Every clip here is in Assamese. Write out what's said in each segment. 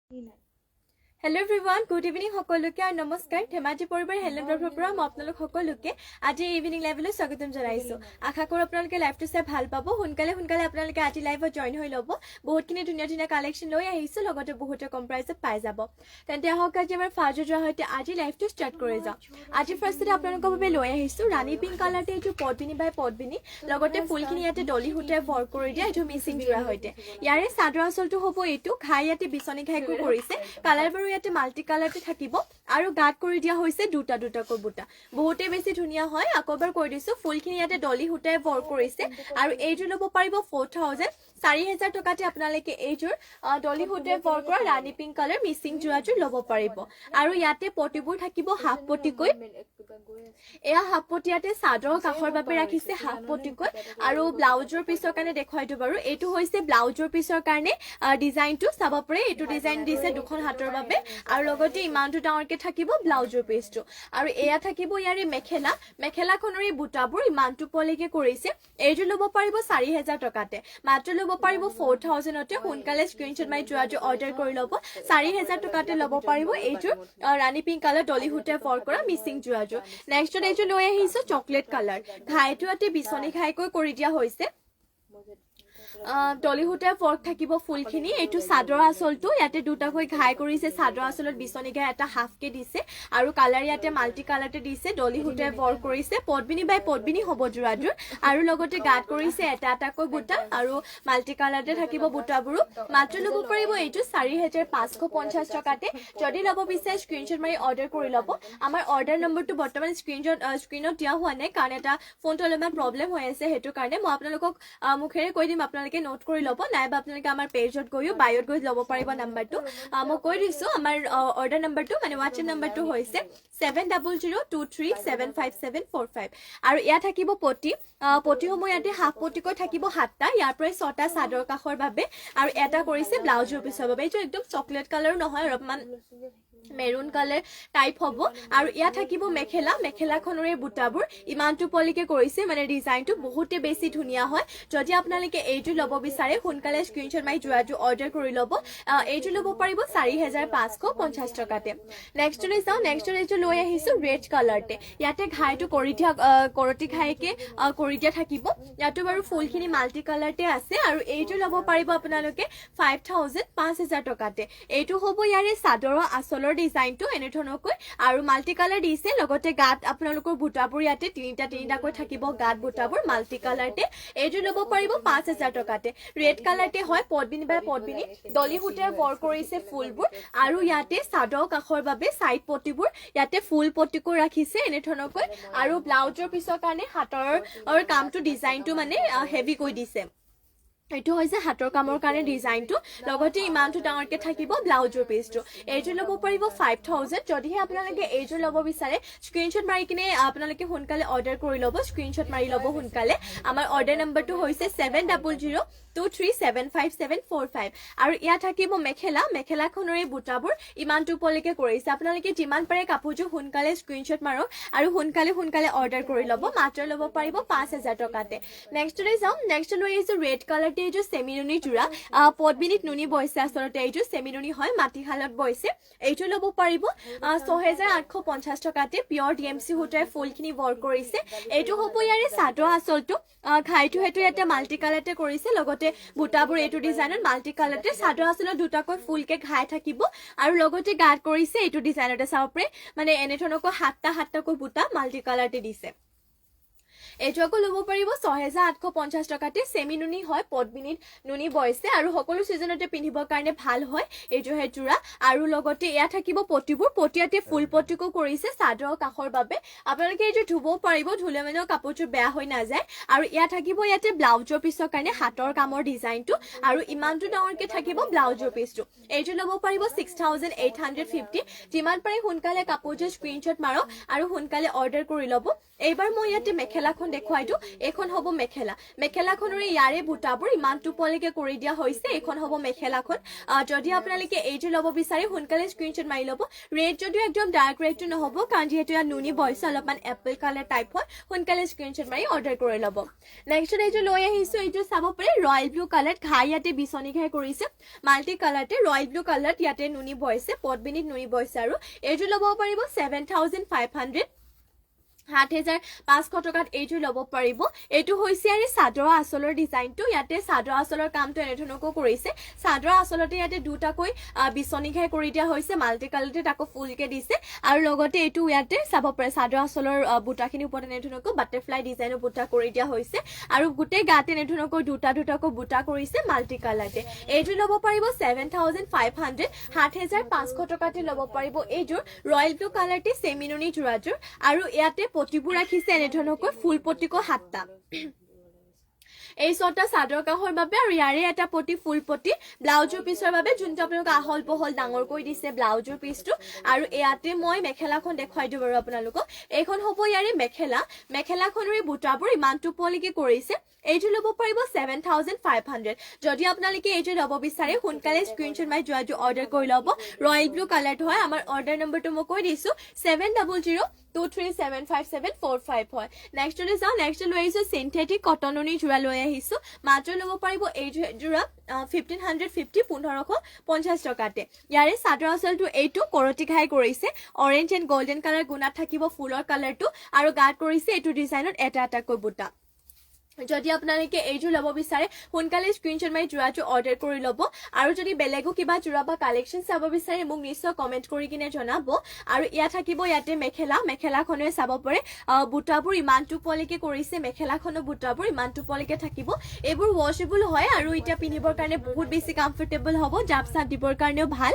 Hello everyone, good evening সকলোকে আৰু নমস্কাৰ ধেমাজি পৰিবাৰ হেলেন ব্লগৰ পৰা মই আপোনালোক সকলোকে আজি ইভিনিং লাইভলৈ স্বাগতম জনাইছো আশা কৰো আপোনালোকে লাইভটো চাই ভাল পাব সোনকালে আপোনালোকে আজি লাইভত জয়েন হৈ ল'ব বহুতখিনি ধুনীয়া কালেকচন লৈ আহিছো লগতে বহুতে কম প্ৰাইসত পাই যাব তেন্তে আহক আজি আমাৰ ফাজৰ যোৱা হৈতে আজি লাইভটো ষ্টাৰ্ট কৰি যাও আজি ফাৰ্ষ্টতে আপোনালোকৰ বাবে লৈ আহিছো ৰাণী পিংক কালাৰতে এইটো পদ্মিনী বাই পদ্মিনী লগতে ফুলখিনি ইয়াতে ডলি হুটে ভৰ কৰি দিয়া এইটো মিচিং জোৰা হৈতে ইয়াৰে সাদৰ আচলটো হ'ব এইটো ঘাই ইয়াতে বিছনি ঘাইকো কৰিছে কালাৰ বাৰু ইয়াতে মাল্টি কালাৰতে থাকিব আৰু গাত কৰি দিয়া হৈছে দুটা কৈ বুটা বহুতে বেছি ধুনিয়া হয় আকবাৰ কৈ দিছো ফুলখিনি ইয়াতে ডলি হুটে ভৰ কৰিছে আৰু এইটো লব পাৰিব 4000 টকাতে আপোনালোকে এইজোৰ ডলি হুটে ভৰ কৰা ৰাণী পিংক কালাৰ মিচিং জোৰাজোৰ লব পাৰিব আৰু ইয়াতে পটিবোৰ থাকিব হাফ পটিকৈ এয়া হাফ পটিয়াতে সাদৰ কাখৰ বাবে ৰাখিছে হাফ পটিকৈ আৰু ব্লাউজৰ পিছৰ কাৰণে দেখুৱাইটো বাৰু এইটো হৈছে ব্লাউজৰ পিছৰ কাৰণে ডিজাইনটো চাব পাৰে এইটো ডিজাইন দিছে দুখন হাতৰ বাবে আৰু লগতে ইমানটো ডাঙৰকে থাকিব ব্লাউজৰ পিছটো আৰু এয়া থাকিব ইয়াৰে মেখেলাখনৰ এই বুটাবোৰ ইমানটো পলিকে কৰিছে এইটো লব পাৰিব 4000 টকাতে মাত্ৰ লব পাৰিব 4000 তে সোনকালে স্ক্ৰিনশ্বট মাৰি যোৱাটো অৰ্ডাৰ কৰি লব 4000 টকাতে লব পাৰিব এইটো ৰাণী পিংক কালাৰ ডলি হুটে ফৰ কৰা মিচিং জোৰাজো নেক্সট এইটো লৈ আহিছো চকলেট কালাৰ ঘাইটো ইয়াতে বিছনি ঘাইকৈ কৰি দিয়া হৈছে ডলি হুটে ফৰ্ক থাকিব ফুলখিনি এইটো সাদৰ আচলটো ইয়াতে দুটাকৈ ঘাই কৰিছে সাদৰ আচলত বিছনি ঘাই এটা হাফকে দিছে আৰু কালাৰ ইয়াতে মাল্টি কালাৰতে দিছে ডলি হুটে ফৰ্ক কৰিছে পদ্মিনী বাই পদ্মিনী হ'ব জোৰাজোৰ আৰু লগতে গাত কৰিছে এটাকৈ বুটা আৰু মাল্টি কালাৰতে থাকিব বুটাবোৰো মাত্ৰ লব পাৰিব এইটো 4550 টকাতে যদি লব বিচাৰে স্ক্ৰিনশ্বট মাৰি অৰ্ডাৰ কৰি লব আমাৰ অৰ্ডাৰ নম্বৰটো বৰ্তমান স্ক্ৰিনত দিয়া হোৱা নাই কাৰণ এটা ফোনটো অলপমান প্ৰব্লেম হৈ আছে হেতু কাৰণে মই আপোনালোকক মুখেৰে কৈ দিম আপোনালোকে নোট কৰি লব নাইবা আপোনালোকে আমাৰ পেজত গৈও বায়ত গৈ লব পাৰিব নাম্বাৰটো মই কৈ দিছো আমাৰ অৰ্ডাৰ নাম্বাৰটো মানে WhatsApp নাম্বাৰটো হৈছে 7002375745 আৰু ইয়া থাকিব পটি সমূহ ইয়াতে হাফ পটিকৈ থাকিব 7টা ইয়াৰ পৰা 6টা সাদৰ কাখৰ বাবে আৰু এটা কৰিছে ব্লাউজৰ পিছৰ বাবে এইটো একদম চকলেট কালাৰ নহয় অলপমান মেৰুন কালাৰ টাইপ হ'ব আৰু ইয়া থাকিব মেখেলাখনৰ এই বুটাবোৰ ইমানটো পলিকে কৰিছে মানে ডিজাইনটো বহুতে বেছি ধুনিয়া হয় যদি আপোনালোকে এইটো লব বিচাৰে সোনকালে স্ক্ৰিনশ্বট মাৰি যোৱাটো অৰ্ডাৰ কৰি লব এইটো লব পাৰিব 4550 টকাতে নেক্সট লৈ যাও নেক্সট এইটো লৈ আহিছো ৰেড কালাৰতে ইয়াতে ঘাইটো কৰি দিয়া কৰতি ঘাইকে কৰি দিয়া থাকিব ইয়াতো বাৰু ফুলখিনি মাল্টি কালাৰতে আছে আৰু এইটো লব পাৰিব আপোনালোকে 5000 টকাতে এইটো হ'ব ইয়াৰে সাদৰৰ আচলৰ ডিজাইনটো এনে ধৰণকৈ আৰু মাল্টি কালাৰ দিছে লগতে গাত আপোনালোকৰ বুটাবোৰ ইয়াতে তিনিটাকৈ থাকিব গাত বুটাবোৰ মাল্টি কালাৰতে এইটো লব পাৰিব 5000 টকাতে ৰেড কালাৰতে হয় পদ্মিনী বাই পদ্মিনী ডলি হুটে ভৰ কৰিছে ফুলবোৰ আৰু ইয়াতে সাদৰ কাখৰ বাবে সাইড পটিবোৰ ইয়াতে ফুল পটিকো ৰাখিছে এনে ধৰণকৈ আৰু ব্লাউজৰ পিছৰ কাৰণে হাতৰ কামটো ডিজাইনটো মানে হেভি কৈ দিছে এইটো হৈছে হাতৰ কামৰ কাৰণে ডিজাইনটো লগতে ইমানটো ডাঙৰকে থাকিব ব্লাউজৰ পিছটো এইটো লব পাৰিব 5000 যদিহে আপোনালোকে এইটো লব বিচাৰে স্ক্ৰিনশ্বট মাৰি কিনে আপোনালোকে সোনকালে অৰ্ডাৰ কৰি লব স্ক্ৰিনশ্বট মাৰি লব সোনকালে আমাৰ অৰ্ডাৰ নম্বৰটো হৈছে 7002375745 আৰু ইয়া থাকিব মেখেলাখনৰ এই বুটাবোৰ ইমানটো পলিকে কৰিছে আপোনালোকে যিমান পাৰে কাপোৰযোৰ সোনকালে স্ক্ৰিনশ্বট মাৰক আৰু সোনকালে অৰ্ডাৰ কৰি লব মাত্ৰ লব পাৰিব 5000 টকাতে নেক্সট লৈ যাম নেক্সট লৈ আহিছো ৰেড কালাৰ এইটো সেমিনুনি জোৰা পদ্মিনীত নুনি বৈছে আচলতে এইটো সেমিনুনি হয় মাটিশালত বৈছে এইটো লব পাৰিব 6850 টকাতে পিয়ৰ ডিএমসি হুটে ফুলখিনি ভৰ কৰিছে এইটো হ'ব ইয়াৰে সাদৰ আচলটো ঘাইটো হেতু ইয়াতে মাল্টি কালাৰতে কৰিছে লগতে বুটাবোৰ এইটো ডিজাইনত মাল্টি কালাৰতে সাদৰ আচলত দুটাকৈ ফুলকে ঘাই থাকিব আৰু লগতে গাত কৰিছে এইটো ডিজাইনতে চাব পাৰে মানে এনে ধৰণকৈ 7টাকৈ বুটা মাল্টি কালাৰতে দিছে এইটো আকৌ লব পাৰিব 6850 টকাতে সেমি নুনি হয় পদ্মিনীত নুনি বৈছে আৰু সকলো সিজনতে পিন্ধিবৰ কাৰণে ভাল হয় এইটো হেজোৰা আৰু লগতে এয়া থাকিব পটিয়াতে ফুল পটিকো কৰিছে সাদৰ কাখৰ বাবে আপোনালোকে এইটো ধুব পাৰিব ধুলে মানে কাপোৰটো বেয়া হৈ নাযায় আৰু ইয়া থাকিব ইয়াতে ব্লাউজৰ পিছৰ কাৰণে হাতৰ কামৰ ডিজাইনটো আৰু ইমানটো ডাঙৰকে থাকিব ব্লাউজৰ পিছটো এইটো লব পাৰিব 6850 যিমান পাৰে সোনকালে কাপোৰটো স্ক্ৰিনশ্বট মাৰক আৰু সোনকালে অৰ্ডাৰ কৰি লব এইবাৰ মই ইয়াতে মেখেলা মেখেলাখন দেখুৱাই দিওঁ এইখন হ'ব মেখেলা মেখেলাখনৰ ইয়াৰে বুটাবোৰ ইমান টুপলৈকে কৰি দিয়া হৈছে এইখন হ'ব মেখেলাখন যদি আপোনালোকে এইযোৰ ল'ব বিচাৰে সোনকালে স্ক্ৰীনশ্বট মাৰি ল'ব ৰেড যদিও একদম ডাৰ্ক ৰেডটো নহ'ব কাৰণ যিহেতু ইয়াত নুনি বয়স অলপমান এপল কালাৰ টাইপ হয় সোনকালে স্ক্ৰীনশ্বট মাৰি অৰ্ডাৰ কৰি ল'ব নেক্সট এইযোৰ লৈ আহিছোঁ এইযোৰ চাব পাৰে ৰয়েল ব্লু কালাৰ ঘাই ইয়াতে বিচনী ঘাই কৰিছে মাল্টি কালাৰতে ৰয়েল ব্লু কালাৰত ইয়াতে নুনি বয়ছে পদ্মিনীত নুনি বয়ছে আৰু এইযোৰ ল'ব পাৰিব 7,500 7,500 টকাত এইযোৰ ল'ব পাৰিব এইটো হৈছে আৰু চাদৰ আঁচলৰ ডিজাইনটো ইয়াতে চাদৰ আঁচলৰ কামটো এনেধৰণকৈ কৰিছে চাদৰ আঁচলতে ইয়াতে দুটাকৈ বিচনী ঘাই কৰি দিয়া হৈছে মাল্টি কালাৰতে তাকো ফুলকে দিছে আৰু লগতে এইটো ইয়াতে চাব পাৰে চাদৰ আঁচলৰ বুটাখিনি ওপৰত এনেধৰণকৈ বাটাৰফ্লাই ডিজাইনৰ বুটা কৰি দিয়া হৈছে আৰু গোটেই গাতে এনেধৰণকৈ দুটাকৈ বুটা কৰিছে মাল্টি কালাৰতে এইযোৰ ল'ব পাৰিব 7,500 7,500 টকাতে ল'ব পাৰিব এইযোৰ ৰয়েল ব্লু কালাৰতে চেমিনুনি যোৰাযোৰ আৰু ইয়াতে পটিবোৰ ৰাখিছে এনেধৰণকৈ ফুল পটিকো 7টা এই ছটা চাদৰ কাহৰ বাবে আৰু ইয়াৰে এটা পটি ফুল পটি ব্লাউজৰ পিছৰ বাবে যোনটো আপোনালোক আহল বহল ডাঙৰ কৰি দিছে ব্লাউজৰ পিছটো আৰু ইয়াতে মই মেখেলাখন দেখুৱাই দিওঁ বাৰু আপোনালোকক এইখন হ'ব ইয়াৰে মেখেলাখনৰ বুটাবোৰ ইমান টুপলিকে কৰিছে এইযোৰ ল'ব পাৰিব 7,500 যদি আপোনালোকে এইযোৰ ল'ব বিচাৰে সোনকালে স্ক্ৰীনশ্বট মাৰি যোৱাযোৰ অৰ্ডাৰ কৰি ল'ব ৰয়েল ব্লু কালাৰটো হয় আমাৰ অৰ্ডাৰ নম্বৰটো মই কৈ দিছোঁ 700237574 হয় নেক্সটলৈ যাওঁ নেক্সট লৈ আহিছোঁ চিন্থেটিক কটননি যোৰা লৈ আহিছোঁ মাত্ৰ ল'ব পাৰিব এই যোৰা 1,550 1,550 টকাতে ইয়াৰে চাদৰ আঁচলটো এইটো কৰতি ঘাই কৰিছে অৰেঞ্জ এণ্ড গল্ডেন কালাৰ গুণাত থাকিব ফুলৰ কালাৰটো আৰু গাত কৰিছে এইটো ডিজাইনত এটা বুটা যদি আপোনালোকে এইযোৰ ল'ব বিচাৰে সোনকালে স্ক্ৰীনশ্বট মাৰি যোৰাটো অৰ্ডাৰ কৰি ল'ব আৰু যদি বেলেগো কিবা যোৰা বা কালেকশ্যন চাব বিচাৰে মোক নিশ্চয় কমেণ্ট কৰি কিনে জনাব আৰু ইয়াত থাকিব ইয়াতে মেখেলাখনে চাব পাৰে বুটাবোৰ ইমান টুপলিকে কৰিছে মেখেলাখনৰ বুটাবোৰ ইমান টুপলিকে থাকিব এইবোৰ ৱাশেবল হয় আৰু এতিয়া পিন্ধিবৰ কাৰণে বহুত বেছি কমফৰ্টেবল হ'ব জাপ চাপ দিবৰ কাৰণেও ভাল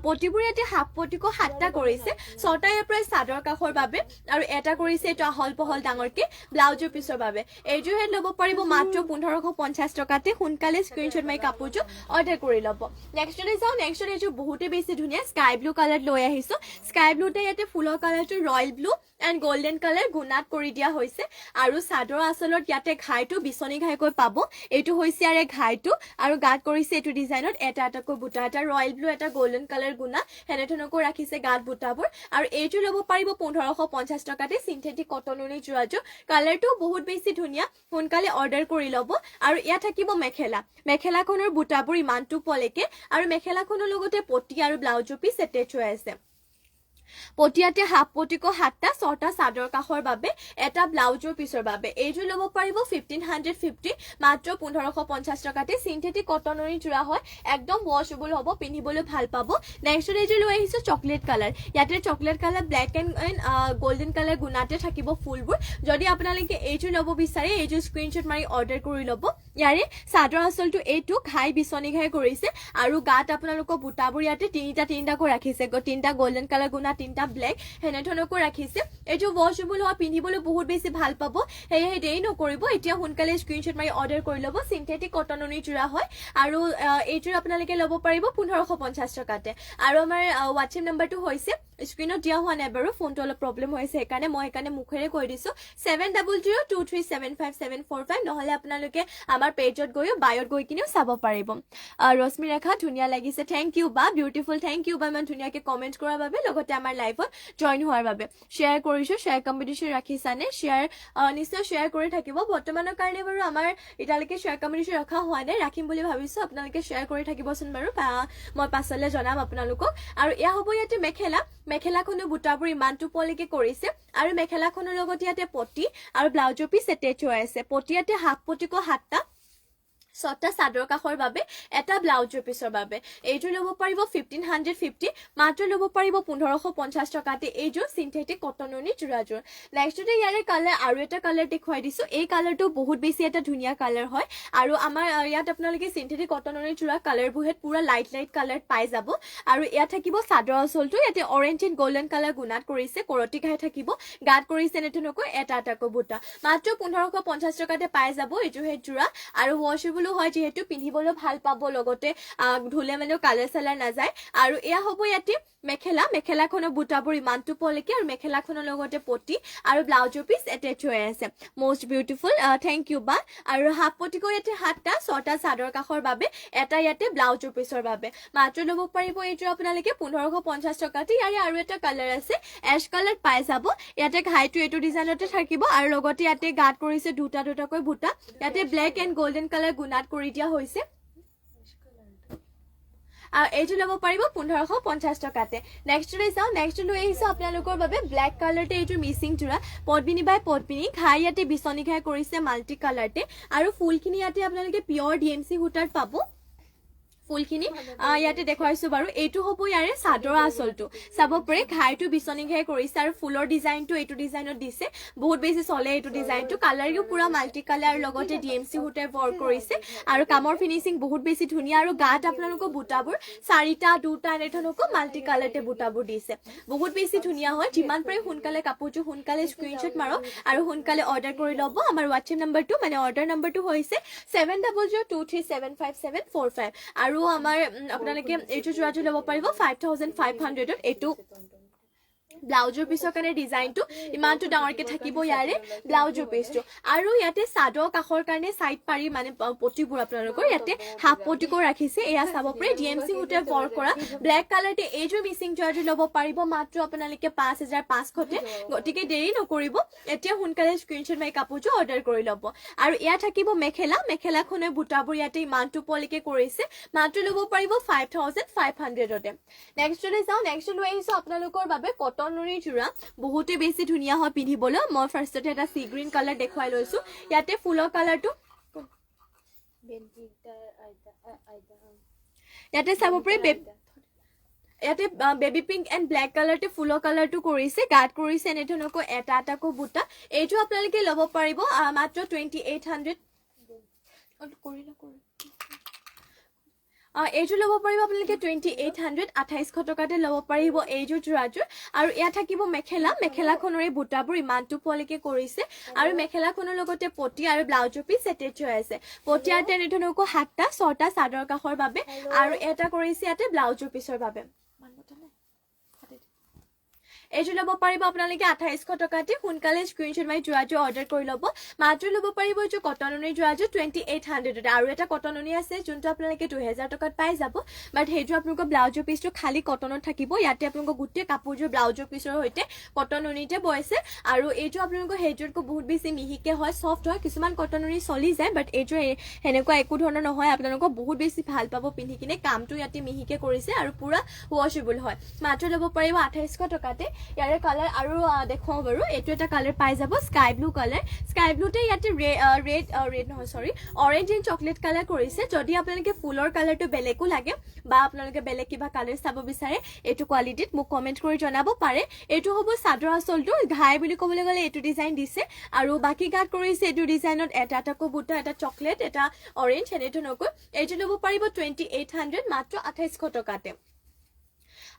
পটিবোৰ ইয়াতে হাফ পটিকো 7টা কৰিছে 6টা ইয়াৰ পৰা চাদৰ কাষৰ বাবে আৰু এটা কৰিছে এইটো আহল বহল ডাঙৰকে ব্লাউজৰ পিছৰ বাবে এইযোৰ ল'ব পাৰিব মাত্ৰ 1,550 টকাতে সোনকালে স্ক্ৰীনশ্বট মাৰি কাপোৰযোৰ অৰ্ডাৰ কৰি ল'ব নেক্সটলৈ যাওঁ নেক্সট এইযোৰ বহুতে বেছি ধুনীয়া স্কাই ব্লু কালাৰ লৈ আহিছোঁ স্কাই ব্লুতে ইয়াতে ফুলৰ কালাৰটো royal blue and golden colour গুণাত কৰি দিয়া হৈছে আৰু চাদৰ আঁচলত ইয়াতে ঘাইটো বিচনী ঘাইকৈ পাব এইটো হৈছে ইয়াৰে ঘাইটো আৰু গাত কৰিছে এইটো ডিজাইনত এটাকৈ বুটা এটা ৰয়েল ব্লু এটা গল্ডেন কালাৰ গুণা সেনেধৰণকৈ ৰাখিছে গাত বুটাবোৰ আৰু এইযোৰ ল'ব পাৰিব 1,550 টকাতে চিন্থেটিক কটননি যোৰাযোৰ কালাৰটো বহুত বেছি ধুনীয়া সোনকালে অৰ্ডাৰ কৰি ল'ব আৰু ইয়াত থাকিব মেখেলাখনৰ বুটাবোৰ ইমান টুপলিকে আৰু মেখেলাখনৰ লগতে পটি আৰু ব্লাউজৰ পিছ এটেচ হৈ আছে পটিয়াতে হাফ পটিকো 7টা 6টা চাদৰ কাষৰ বাবে এটা ব্লাউজৰ পিছৰ বাবে এইযোৰ ল'ব পাৰিব 1,550 মাত্ৰ 1,550 টকাতে চিন্থেটিক কটনৰি যোৰা হয় একদম ৱাশেবল হ'ব পিন্ধিবলৈ ভাল পাব নেক্সট এইযোৰ লৈ আহিছোঁ চকলেট কালাৰ ইয়াতে chocolate colour black and golden colour গুণাতে থাকিব ফুলবোৰ যদি আপোনালোকে এইযোৰ ল'ব বিচাৰে এইযোৰ স্ক্ৰীনশ্বট মাৰি অৰ্ডাৰ কৰি ল'ব ইয়াৰে চাদৰ আঁচলটো এইটো ঘাই বিচনী ঘাই কৰিছে আৰু গাত আপোনালোকৰ বুটাবোৰ ইয়াতে তিনিটাকৈ ৰাখিছে 3টা গোল্ডেন কালাৰ গুণা 3টা ব্লেক হেনেধৰণকৈ ৰাখিছে এইটো ৱাশেবল হয় পিন্ধিবলৈ বহুত বেছি ভাল পাব সেয়ে দেৰি নকৰিব এতিয়া সোনকালে স্ক্ৰীনশ্বট মাৰি অৰ্ডাৰ কৰি ল'ব চিন্থেটিক কটননি যোৰা হয় আৰু এইটোৰ আপোনালোকে ল'ব পাৰিব 1,550 টকাতে আৰু আমাৰ হোৱাটছএপ নম্বৰটো হৈছে স্ক্ৰীনত দিয়া হোৱা নাই বাৰু ফোনটো অলপ প্ৰব্লেম হৈছে সেইকাৰণে মই মুখেৰে কৈ দিছোঁ 700237574 নহ'লে আপোনালোকে আমাৰ পেজত গৈও বায়ত গৈ কিনেও চাব পাৰিব ৰশ্মি ৰেখা ধুনীয়া লাগিছে থেংক ইউ বা বিউটিফুল থেংক ইউ বা ইমান ধুনীয়াকৈ কমেণ্ট কৰাৰ বাবে লগতে আমাৰ লাইভত জইন হোৱাৰ বাবে শ্বেয়াৰ কৰিছোঁ শ্বেয়াৰ কম্পিটিশ্যন ৰাখিছানে শ্বেয়াৰ নিশ্চয় শ্বেয়াৰ কৰি থাকিব বৰ্তমানৰ কাৰণে বাৰু আমাৰ এতিয়ালৈকে শ্বেয়াৰ কম্পিটিশ্যন ৰখা হোৱা নাই ৰাখিম বুলি ভাবিছোঁ আপোনালোকে শ্বেয়াৰ কৰি থাকিবচোন বাৰু মই পাছলৈ জনাম আপোনালোকক আৰু এয়া হ'ব ইয়াতে মেখেলাখনৰ বুটাবোৰ ইমান টুপলিকে কৰিছে আৰু মেখেলাখনৰ লগত ইয়াতে পটি আৰু ব্লাউজৰ পিছ এটেচ হৈ আছে পটি ইয়াতে হাফ পটিকো 7টা 6টা চাদৰ কাষৰ বাবে এটা ব্লাউজৰ পিছৰ বাবে এইযোৰ ল'ব পাৰিব 1,550 মাত্ৰ ল'ব পাৰিব 1,550 টকাতে এইযোৰ চিন্থেটিক কটননি যোৰাযোৰ নেক্সটতে ইয়াৰে কালাৰ আৰু এটা কালাৰ দেখুৱাই দিছোঁ এই কালাৰটো বহুত বেছি এটা ধুনীয়া কালাৰ হয় আৰু আমাৰ ইয়াত আপোনালোকে চিন্থেটিক কটননি যোৰা কালাৰবোৰত পুৰা লাইট কালাৰ পাই যাব আৰু ইয়াত থাকিব চাদৰ আঁচলটো ইয়াতে অৰেঞ্জ এণ্ড গল্ডেন কালাৰ গুণাত কৰিছে কৰতি ঘাই থাকিব গাত কৰিছে এনেধৰণকৈ এটাকৈ বুটা মাত্ৰ 1,550 টকাতে পাই যাব এইযোৰ যোৰা আৰু ৱাশেবল ৱাশেবলো হয় যেহেতু পিন্ধিবলৈ ভাল পাব লগতে ধুলে মানে কালাৰ চালাৰ নাযায় আৰু এয়া হ'ব ইয়াতে মেখেলাখনৰ বুটাবোৰ ইমানটো পলৈকে আৰু মেখেলাখনৰ লগতে পটি আৰু ব্লাউজৰ পিচ এটেচ হৈ আছে most beautiful thank you বা আৰু হাফ পটিকো ইয়াতে 7টা 6টা চাদৰ কাখৰ বাবে এটা ইয়াতে ব্লাউজৰ পিচৰ বাবে মাত্ৰ ল'ব পাৰিব এইটো আপোনালোকে 1550 টকাতে ইয়াৰে আৰু এটা কালাৰ আছে এশ কালাৰ পাই যাব ইয়াতে ঘাইটো এইটো ডিজাইনতে থাকিব আৰু লগতে ইয়াতে গাত কৰিছে দুটাকৈ বুটা ইয়াতে ব্ল্যাক এন্ড গোল্ডেন কালাৰ গুণাত কৰি দিয়া হৈছে আৰু এইটো ল'ব পাৰিব 1550 টকাতে নেক্সট লৈ যাও নেক্সট লৈ আহিছে আপোনালোকৰ বাবে ব্ল্যাক কালাৰতে এইটো মিচিং জোৰা পদ্মিনী বাই পদ্মিনী ঘাই ইয়াতে বিচনী ঘাই কৰিছে মাল্টি কালাৰতে আৰু ফুলখিনি ইয়াতে আপোনালোকে পিওৰ ডিএমসি সূতাত পাব ফুলখিনি ইয়াতে দেখুৱাইছো বাৰু এইটো হ'ব ইয়াৰে চাদৰ আঁচলটো চাব পাৰে ঘাইটো বিচনী ঘাই কৰিছে আৰু ফুলৰ ডিজাইনটো এইটো ডিজাইনত দিছে বহুত বেছি চলে এইটো ডিজাইনটো কালাৰটো পুৰা মাল্টি কালাৰ লগতে ডিএমসি সূতাই ৱৰ্ক কৰিছে আৰু কামৰ ফিনিচিং বহুত বেছি ধুনীয়া আৰু গাত আপোনালোকৰ বুটাবোৰ 4টা 2টা এনেধৰণকৈ মাল্টি কালাৰতে বুটাবোৰ দিছে বহুত বেছি ধুনীয়া হয় যিমান পাৰে সোনকালে কাপোৰটো সোনকালে স্ক্ৰীনশ্বট মাৰক আৰু সোনকালে অৰ্ডাৰ কৰি ল'ব আমাৰ হোৱাটছএপ নম্বৰটো মানে অৰ্ডাৰ নম্বৰটো হৈছে 7002375745 আৰু আমাৰ আপোনালোকে এইটো জোৰাটো ল'ব পাৰিব 5500 ত এইটো ব্লাউজৰ পিছৰ কাৰণে ডিজাইনটো ইমানটো ডাঙৰকে থাকিব ইয়াৰে ব্লাউজৰ পিছটো আৰু ইয়াতে সাদৰ কাখৰ কাৰণে সাইড পাৰি মানে পটিবোৰ আপোনালোকৰ ইয়াতে হাফ পটিকো ৰাখিছে এয়া চাব পাৰে ডিএমসি হুটে ৱৰ্ক কৰা ব্ল্যাক কালাৰতে এইটো মিচিং জৰ্জি ল'ব পাৰিব মাত্ৰ আপোনালোকে 5500 গতিকে দেৰি নকৰিব এতিয়া সোনকালে স্ক্ৰীনশ্বট মাৰি কাপোৰটো অৰ্ডাৰ কৰি ল'ব আৰু ইয়া থাকিব মেখেলাখনে বুটাবোৰ ইয়াতে ইমানটো পলিকে কৰিছে মাত্ৰ ল'ব পাৰিব 5500 তে নেক্সট লৈ যাও নেক্সট লৈ আহিছো আপোনালোকৰ বাবে কটন নুনি জোৰা বহুতে বেছি ধুনীয়া হয় পিন্ধিবলৈ মই ফাৰ্ষ্টতে এটা সি গ্ৰীন কালাৰ দেখুৱাই লৈছো ইয়াতে ফুলৰ কালাৰটো ইয়াতে চাব পাৰে ইয়াতে বেবি পিংক এন্ড ব্ল্যাক কালাৰতে ফুলৰ কালাৰটো কৰিছে গাত কৰিছে এনেধৰণকৈ এটাকো বুটা এইটো আপোনালোকে ল'ব পাৰিব মাত্ৰ 2800 এইটো ল'ব পাৰিব আপোনালোকে 2800 2800 টকাতে ল'ব পাৰিব এইটো জোৰাটো আৰু ইয়া থাকিব মেখেলাখনৰ এই বুটাবোৰ ইমানটো পলিকে কৰিছে আৰু মেখেলাখনৰ লগতে পটি আৰু ব্লাউজৰ পিচ এটেচ হৈ আছে পটি আৰু তেনেধৰণকৈ 7টা 6টা চাদৰ কাখৰ বাবে আৰু এটা কৰিছে ইয়াতে ব্লাউজৰ পিচৰ বাবে এইটো ল'ব পাৰিব আপোনালোকে 2800 টকাতে সোনকালে স্ক্ৰীনশ্বট মাৰি জোৰাটো অৰ্ডাৰ কৰি ল'ব মাত্ৰ ল'ব পাৰিব এইটো কটননি জোৰাটো 2800 আৰু এটা কটননি আছে যোনটো আপোনালোকে 2000 টকাত পাই যাব বাট সেইটো আপোনালোকৰ ব্লাউজৰ পিচটো খালি কটনত থাকিব ইয়াতে আপোনালোকৰ গোটেই কাপোৰযোৰ ব্লাউজৰ পিচৰ সৈতে কটননিতে বৈছে আৰু এইটো আপোনালোকৰ হেজৰকৈ বহুত বেছি মিহিকে হয় সফট হয় কিছুমান কটননি চলি যায় বাট এইটো হেনেকুৱা একো ধৰণৰ নহয় আপোনালোকৰ বহুত বেছি ভাল পাব পিন্ধি কিনে কামটো ইয়াতে মিহিকে কৰিছে আৰু পুৰা ৱাশেবল হয় মাত্ৰ ল'ব পাৰিব 2800 টকাতে ইয়াৰে কালাৰ আৰু দেখুৱাও বাৰু এইটো এটা কালাৰ পাই যাব স্কাই ব্লু তে ইয়াতে ৰেড নহয় সৰি অৰেঞ্জ এণ্ড চকলেট কালাৰ কৰিছে যদি আপোনালোকে ফুলৰ কালাৰটো বেলেগো লাগে বা আপোনালোকে বেলেগ কিবা কালাৰ চাব বিচাৰে এইটো কোৱালিটিত মোক কমেন্ট কৰি জনাব পাৰে এইটো হ'ব চাদৰ আঁচলটো ঘাই বুলি ক'বলৈ গ'লে এইটো ডিজাইন দিছে আৰু বাকি গাত কৰিছে এইটো ডিজাইনত এটাকো বুটা এটা চকলেট এটা অৰেঞ্জ এনেধৰণকৈ এইটো ল'ব পাৰিব 2800 মাত্ৰ 2800 টকাতে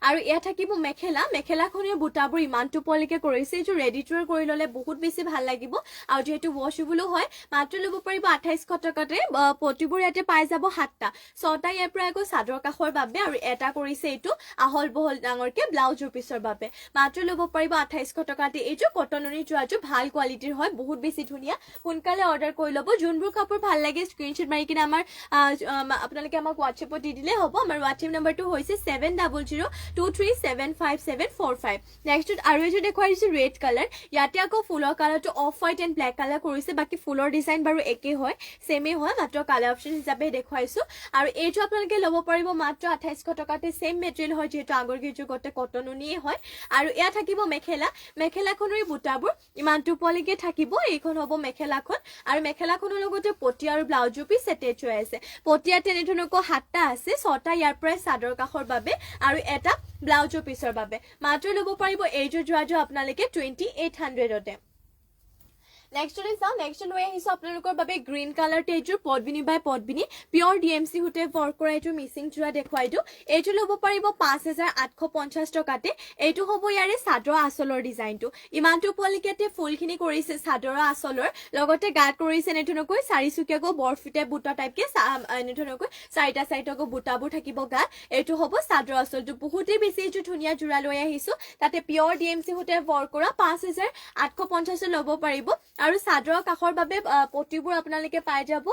আৰু ইয়া থাকিব মেখেলাখনৰ বুটাবোৰ ইমানটো পলিকে কৰিছে এইটো ৰেডি টু ৱেৰ কৰি ললে বহুত বেছি ভাল লাগিব আৰু যেহেতু ৱাশেবলো হয় মাত্ৰ ল'ব পাৰিব 2800 টকাতে পটিবোৰ ইয়াতে পাই যাব 7টা 6টা ইয়াৰ পৰা আকৌ চাদৰ কাখৰ বাবে আৰু এটা কৰিছে এইটো আহল বহল ডাঙৰকে ব্লাউজৰ পিছৰ বাবে মাত্ৰ ল'ব পাৰিব 2800 টকাতে এইটো কটননি জোৰাটো ভাল কোৱালিটিৰ হয় বহুত বেছি ধুনীয়া সোনকালে অৰ্ডাৰ কৰি ল'ব যোনবোৰ কাপোৰ ভাল লাগে স্ক্ৰীনশ্বট মাৰি কিনে আমাৰ আপোনালোকে আমাক হোৱাটছএপত দি দিলে হ'ব আমাৰ হোৱাটছএপ নম্বৰটো হৈছে 7002375745 নেক্সট আৰু এইটো দেখুৱাইছো ৰেড কালাৰ ইয়াতে আকৌ ফুলৰ কালাৰটো off white and black colour কৰিছে বাকি ফুলৰ ডিজাইন বাৰু একেই হয় সেমে হয় মাত্ৰ কালাৰ অপচন হিচাপে দেখুৱাইছো আৰু এইটো আপোনালোকে ল'ব পাৰিব মাত্ৰ 2800 টকাতে সেম মেটেৰিয়েল হয় যেহেতু আগৰ গিজুগতে কটন উনিয়ে হয় আৰু ইয়া থাকিব মেখেলাখনৰ বুটাবোৰ ইমানটো পলিকে থাকিব এইখন হ'ব মেখেলাখন আৰু মেখেলাখনৰ লগতে পটি আৰু ব্লাউজৰ পিচ এটেচ হৈ আছে পটিয়া তেনেধৰণকৈ 7টা আছে 6টা ইয়াৰ পৰা চাদৰ কাখৰ বাবে আৰু এটা ব্লাউজৰ পিছৰ বাবে মাত্ৰ ল'ব পাৰিব এইযোৰ জোৰাটো আপোনালোকে 2800 তে নেক্সট চাওঁ নেক্সট লৈ আহিছো আপোনালোকৰ বাবে গ্ৰীণ কালাৰতে এইযোৰ পদ্মিনী বাই পদ্মিনী পিয়ৰ DMC সূতে ৱৰ্ক কৰা এইযোৰ মিচিং যোৰা দেখুৱাই দিওঁ এইটো ল'ব পাৰিব 5850 টকাতে এইটো হ'ব ইয়াৰে চাদৰ আঁচলৰ ডিজাইনটো ইমানটো পলিকেটে ফুলখিনি কৰিছে চাদৰ আঁচলৰ লগতে গাত কৰিছে এনেধৰণকৈ চাৰিচুকীয়াকৈ বৰফিতে বুটা টাইপকে এনেধৰণকৈ চাৰিটা চাৰিটাকৈ বুটাবোৰ থাকিব গাত এইটো হ'ব চাদৰ আঁচলটো বহুতেই বেছি এইটো ধুনীয়া যোৰা লৈ আহিছো তাতে পিয়ৰ DMC সূতে ৱৰ্ক কৰা 5850 ল'ব পাৰিব আৰু চাদৰৰ কাষৰ বাবে পটিবোৰ আপোনালোকে পাই যাব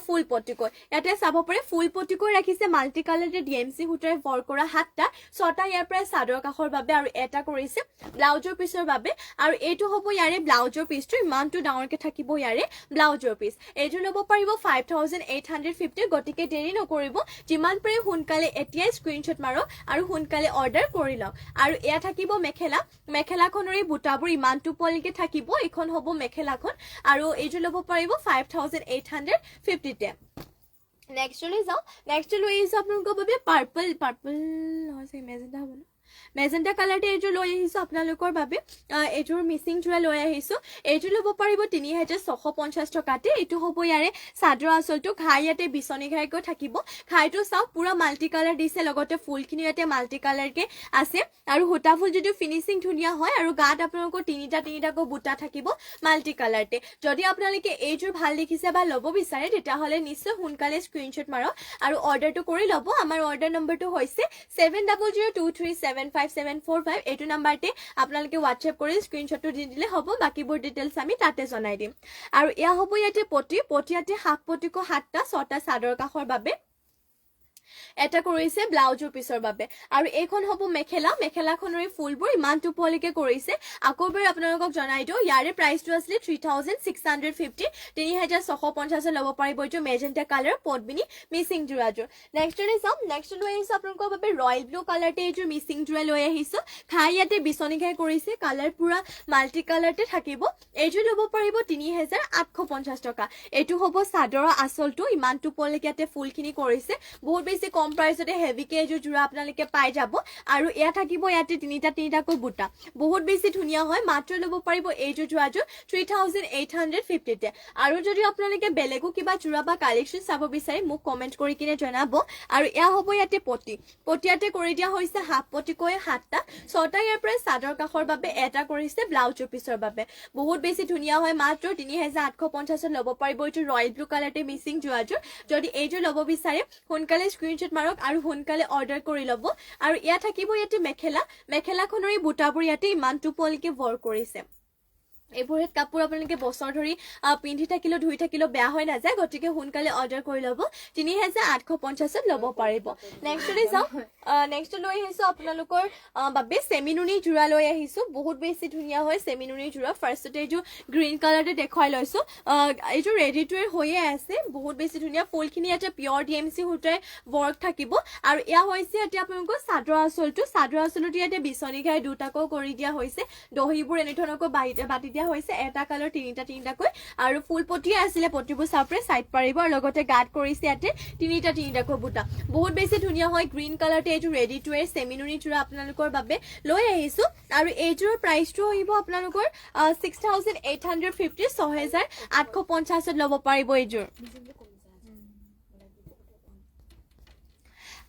ফুল পটিকৈ ইয়াতে চাব পাৰে ফুল পটিকৈ ৰাখিছে মাল্টি কালাৰতে DMC সূতাৰে ৱৰ্ক কৰা 7টা 6টা ইয়াৰ পৰা চাদৰৰ কাষৰ বাবে আৰু এটা কৰিছে ব্লাউজৰ পিছৰ বাবে আৰু এইটো হ'ব ইয়াৰে ব্লাউজৰ পিছটো ইমানটো ডাঙৰকে থাকিব ইয়াৰে ব্লাউজৰ পিছ এইটো ল'ব পাৰিব 5850 গতিকে দেৰি নকৰিব যিমান পাৰে সোনকালে এতিয়াই স্ক্ৰীনশ্বট মাৰক আৰু সোনকালে অৰ্ডাৰ কৰি লওক আৰু এয়া থাকিব মেখেলাখনৰ এই বুটাবোৰ ইমানটো পলিকে থাকিব এখন হ'ব মেখেলাখন আৰু এইটো ল'ব পাৰিব 5850 তে নেক্সট লৈ যাওঁ নেক্সট লৈ আহিছো আপোনালোকৰ বাবে পাৰ্পল নহয় মেজেণ্টা হ'ব ন মেজেণ্টা কালাৰতে এইযোৰ লৈ আহিছো আপোনালোকৰ বাবে এইযোৰ মিচিং যোৰা লৈ আহিছো এইযোৰ ল'ব পাৰিব 3650 টকাতে এইটো হ'ব ইয়াৰে চাদৰ আঁচলটো ঘাই ইয়াতে বিচনী ঘাইকৈ থাকিব ঘাইটো চাওক পুৰা মাল্টি কালাৰ দিছে লগতে ফুলখিনি ইয়াতে মাল্টি কালাৰকে আছে আৰু সূতা ফুল যদি ফিনিচিং ধুনীয়া হয় আৰু গাত আপোনালোকৰ তিনিটাকৈ বুটা থাকিব মাল্টি কালাৰতে যদি আপোনালোকে এইযোৰ ভাল দেখিছে বা ল'ব বিচাৰে তেতিয়াহ'লে নিশ্চয় সোনকালে স্ক্ৰীনশ্বট মাৰক আৰু অৰ্ডাৰটো কৰি ল'ব আমাৰ অৰ্ডাৰ নম্বৰটো হৈছে 7002375745 এইটো নাম্বাৰতে আপোনালোকে WhatsApp কৰি স্ক্ৰীনশ্বটটো দি দিলে হ'ব বাকিবোৰ ডিটেইলছ আমি তাতে জনাই দিম আৰু এয়া হ'ব ইয়াতে পটিয়াতে হাফ পটিকো 7টা 6টা চাদৰ কাষৰ বাবে এটা কৰিছে ব্লাউজৰ পিছৰ বাবে আৰু এইখন হ'ব মেখেলাখনৰ ফুলবোৰ ইমানটো পলিকে কৰিছে আকৌবাৰ আপোনালোকক জনাই দিওঁ ইয়াৰে প্ৰাইচটো আছিল 3650 3650 ল'ব পাৰিব এইটো মেজেণ্টা কালাৰ পদ্মিনী মিচিং যোৰাযোৰ নেক্সট লৈ আহিছো আপোনালোকৰ বাবে ৰয়েল ব্লু কালাৰতে এইযোৰ মিচিং যোৰা লৈ আহিছো খাই ইয়াতে বিচনী ঘাই কৰিছে কালাৰ পুৰা মাল্টি কালাৰতে থাকিব এইযোৰ ল'ব পাৰিব 3850 টকা এইটো হ'ব চাদৰৰ আঁচলটো ইমানটো পলিকে ইয়াতে ফুলখিনি কৰিছে বহুত বেছি কম প্ৰাইসতে হেভিকে এইযোৰ যোৰা আপোনালোকে পাই যাব আৰু এয়া থাকিব ইয়াতে তিনিটাকৈ বুটা বহুত বেছি ধুনীয়া হয় মাত্ৰ ল'ব পাৰিব এইযোৰ যোৰাযোৰ 3850 তে আৰু যদি আপোনালোকে বেলেগো কিবা যোৰা বা কালেকশ্যন চাব বিচাৰে মোক কমেন্ট কৰি কিনে জনাব আৰু এয়া হ'ব ইয়াতে পটিয়াতে কৰি দিয়া হৈছে হাফ পটিকৈ 7টা 6টা ইয়াৰ পৰা চাদৰ কাষৰ বাবে এটা কৰিছে ব্লাউজৰ পিছৰ বাবে বহুত বেছি ধুনীয়া হয় মাত্ৰ 3850 ল'ব পাৰিব এইযোৰ ৰয়েল ব্লু কালাৰতে মিচিং যোৰাযোৰ যদি এইযোৰ ল'ব বিচাৰে সোনকালে স্ক্ৰীনশ্বট মাৰক আৰু সোনকালে অৰ্ডাৰ কৰি ল'ব আৰু ইয়া থাকিব ইয়াতে মেখেলাখনৰ এই বুটাবোৰ ইয়াতে ইমানটো পলিকে ৱৰ্ক কৰিছে এইবোৰত কাপোৰ আপোনালোকে বছৰ ধৰি পিন্ধি থাকিলেও ধুই থাকিলেও বেয়া হৈ নাযায় গতিকে সোনকালে অৰ্ডাৰ কৰি ল'ব 3850 ল'ব পাৰিব নেক্সট লৈ আহিছো আপোনালোকৰ বাবে সেমিনুনি যোৰা লৈ আহিছো বহুত বেছি ধুনীয়া হয় সেমিনুনি যোৰা ফাৰ্ষ্টতে এইযোৰ গ্ৰীণ কালাৰতে দেখুৱাই লৈছো এইযোৰ ৰেডি টু ৱেৰ হৈয়ে আছে বহুত বেছি ধুনীয়া ফুলখিনি ইয়াতে পিয়ৰ DMC সূতাৰে ৱৰ্ক থাকিব আৰু এয়া হৈছে ইয়াতে আপোনালোকৰ চাদৰ আঁচলটো ইয়াতে বিচনী ঘাই দুটাকৈ কৰি দিয়া হৈছে দহিবোৰ এনেধৰণকৈ বাতি দিয়া হৈছে এটা কালাৰ তিনিটাকৈ আৰু ফুল পটিয়া আছিলে পটিবোৰ চাপৰে সাইড পাৰিব আৰু লগতে গাত কৰিছে ইয়াতে তিনিটাকৈ বুটা বহুত বেছি ধুনীয়া হয় গ্ৰীণ কালাৰতে এইযোৰ ৰেডি টু ৱেৰ সেমিনুনি যোৰা আপোনালোকৰ বাবে লৈ আহিছো আৰু এইযোৰৰ প্ৰাইচটো আহিব আপোনালোকৰ 6850 6850 ল'ব পাৰিব এইযোৰ